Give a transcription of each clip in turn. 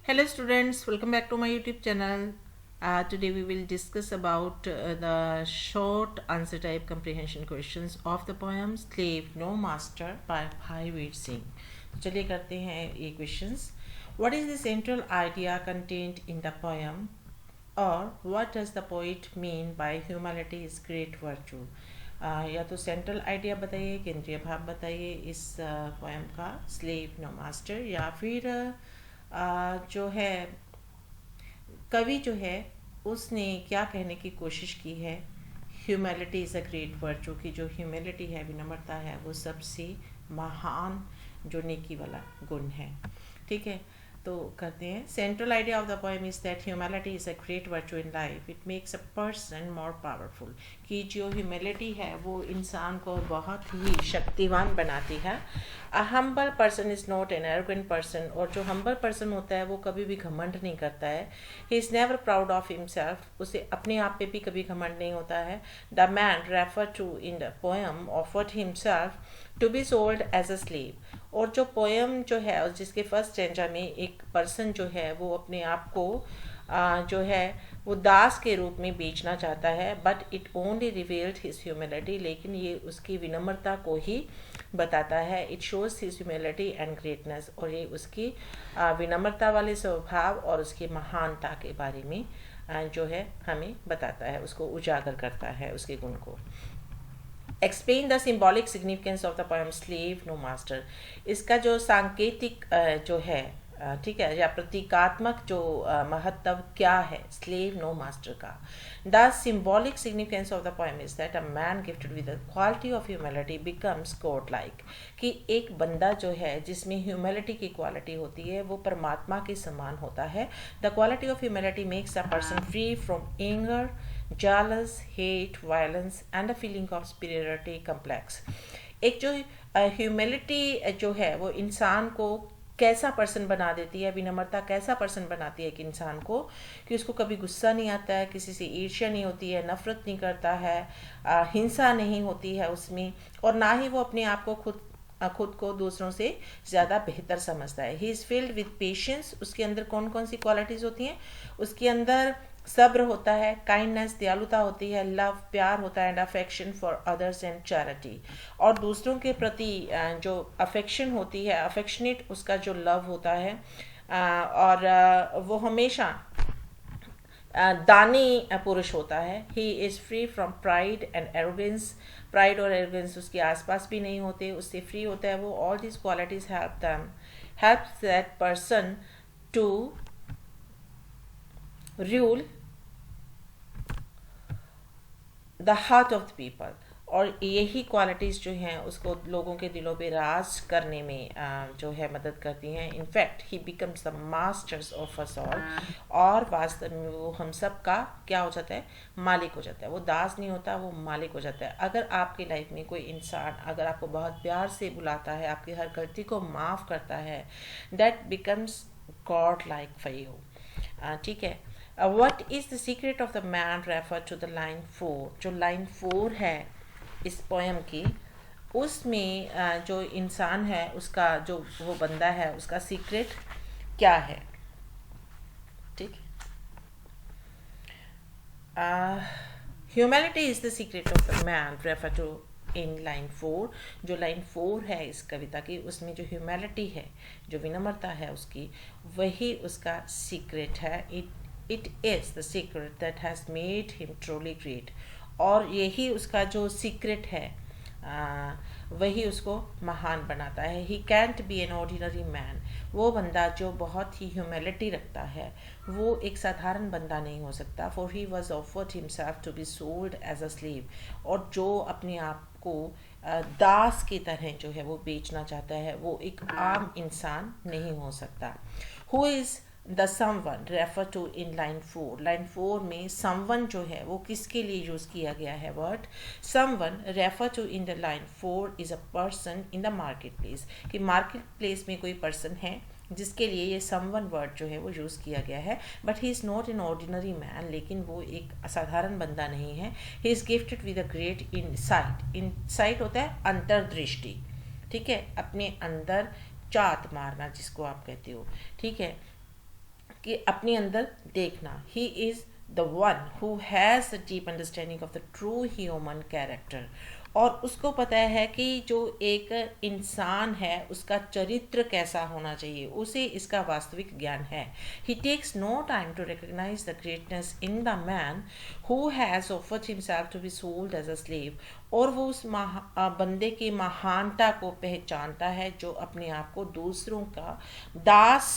Hello students, welcome back to my YouTube channel. Today we will discuss about the short answer type comprehension questions of the poem Slave No Master by Bhai Singh. चलिए करते हैं ये questions. What is the central idea contained in the poem? और what does the poet mean by humility is great virtue? या तो central idea बताइए, केंद्रीय भाव बताइए इस पोएम का स्लेव नो मास्टर, या फिर जो है कवि जो है उसने क्या कहने की कोशिश की है। ह्यूमैलिटी इज़ अ ग्रेट वर्चू की जो ह्यूमैलिटी है, विनम्रता है, वो सबसे महान जो नेकी वाला गुण है। ठीक है, तो करते हैं। Central idea of the poem is that humility is a great virtue in life, it makes a person more powerful. कि जो ह्यूमैलिटी है वो इंसान को बहुत ही शक्तिवान बनाती है। A humble person is not an arrogant person, और जो हम्बल पर्सन होता है वो कभी भी घमंड नहीं करता है। He is never proud of himself, उसे अपने आप पे भी कभी घमंड नहीं होता है। The man refer to in the poem offered himself to be sold as a slave. और जो पोएम जो है जिसके फर्स्ट स्टेंजा में एक पर्सन जो है वो अपने आप को जो है वो दास के रूप में बेचना चाहता है, but it only revealed his humility, लेकिन ये उसकी विनम्रता को ही बताता है। It shows his humility and greatness, और ये उसकी विनम्रता वाले स्वभाव और उसकी महानता के बारे में जो है हमें बताता है, उसको उजागर करता है उसके गुण को। Explain the symbolic significance of the poem slave no master. इसका जो सांकेतिक जो है ठीक है, या प्रतीकात्मक जो महत्व क्या है स्लेव नो मास्टर का। The symbolic significance of the poem is that a man gifted with the quality of humility becomes God like. कि एक बंदा जो है जिसमें ह्यूमिलिटी की क्वालिटी होती है वो परमात्मा के समान होता है। The quality of humility makes a person free from anger, jealous, hate, violence and a feeling of superiority complex। एक जो ह्यूमिलिटी जो है वो इंसान को कैसा पर्सन बना देती है, विनम्रता कैसा पर्सन बनाती है कि इंसान को कि उसको कभी गुस्सा नहीं आता है, किसी से ईर्ष्या नहीं होती है, नफरत नहीं करता है, हिंसा नहीं होती है उसमें, और ना ही वो अपने आप को खुद को दूसरों से ज़्यादा बेहतर समझता है। He is filled with patience. उसके अंदर कौन कौन सी क्वालिटीज़ होती हैं? उसके अंदर सब्र होता है, काइंडनेस दयालुता होती है, लव प्यार होता है, and affection for others and charity. और दूसरों के प्रति जो अफेक्शन होती है, अफेक्शनेट उसका जो लव होता है, और वो हमेशा दानी पुरुष होता है। He is free from pride and arrogance. Pride और एरोगेंस उसके आसपास भी नहीं होते, उससे फ्री होता है वो। All this qualities help that person to rule the heart of the people. और यही क्वालिटीज़ जो हैं उसको लोगों के दिलों पे राज करने में जो है मदद करती हैं। In fact he becomes the masters of us all. और वास्तव में वो हम सब का क्या हो जाता है? मालिक हो जाता है। वो दास नहीं होता, वो मालिक हो जाता है। अगर आपकी लाइफ में कोई इंसान अगर आपको बहुत प्यार से बुलाता है, आपकी हर गलती को माफ़ करता है, that becomes God like for you. ठीक है। What is the secret of the man refer to the line 4। जो लाइन 4 है इस पोएम की, उसमें जो इंसान है उसका जो वो बंदा है उसका सीक्रेट क्या है? ठीक। Humanity is the secret of the man refer to in line 4। जो लाइन 4 है इस कविता की, उसमें जो ह्यूमैनिटी है, जो विनम्रता है उसकी, वही उसका सीक्रेट है। It is the secret that has made him truly great. और यही उसका जो सीक्रेट है वही उसको महान बनाता है। He can't be an ordinary man. वो बंदा जो बहुत ही ह्यूमिलिटी रखता है वो एक साधारण बंदा नहीं हो सकता। For he was offered himself to be sold as a slave. और जो अपने आप को दास की तरह जो है वो बेचना चाहता है वो एक आम इंसान नहीं हो सकता। Who is the someone refer to in line 4। Line 4 में समवन जो है वो किसके लिए यूज़ किया गया है word? Someone refer to in the line 4 is a person in the market place. कि मार्केट प्लेस में कोई पर्सन है जिसके लिए ये समवन वर्ड जो है वो यूज़ किया गया है। But he is not an ordinary man, लेकिन वो एक असाधारण बंदा नहीं है। He is gifted with a great insight. Insight होता है अंतर्दृष्टि। ठीक है, अपने अंदर चात मारना जिसको आप कहते हो। ठीक है, कि अपने अंदर देखना, he is the one who has a deep understanding of the true human character, और उसको पता है कि जो एक इंसान है उसका चरित्र कैसा होना चाहिए, उसे इसका वास्तविक ज्ञान है. He takes no time to recognise the greatness in the man who has offered himself to be sold as a slave, और वो उस बंदे की महानता को पहचानता है जो अपने आप को दूसरों का दास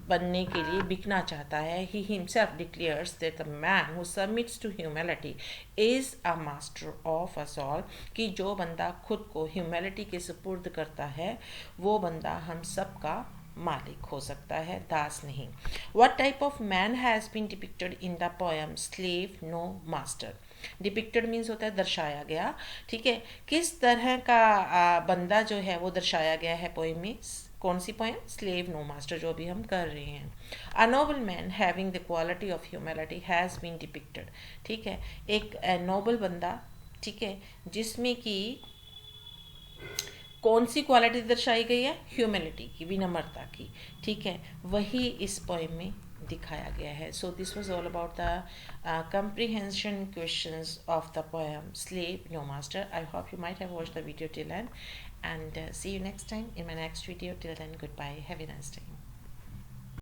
बनने के लिए बिकना चाहता है. He himself declares that the man who submits to humility is a master of us all, कि जो बंदा खुद को ह्यूमैलिटी के सुपुर्द करता है वो बंदा हम सब का मालिक हो सकता है, दास नहीं. What type of man has been depicted in the poem Slave No Master? Depicted means होता है दर्शाया गया. ठीक है, किस तरह का बंदा जो है वो दर्शाया गया है पोएम में. कौन सी पोएम? स्लेव नो मास्टर, जो भी हम कर रहे हैं. A noble man having the quality of humility has been depicted. ठीक है, एक नोबल बंदा, ठीक है, जिसमें कि कौन सी क्वालिटी दर्शाई गई है? ह्यूमिलिटी की, विनम्रता की. ठीक है, वही इस पोएम में दिखाया गया है. So this was all about the comprehension questions of the poem Slave No Master. I hope you might have watched the video till end, and see you next time in my next video. Till then, goodbye, have a nice time.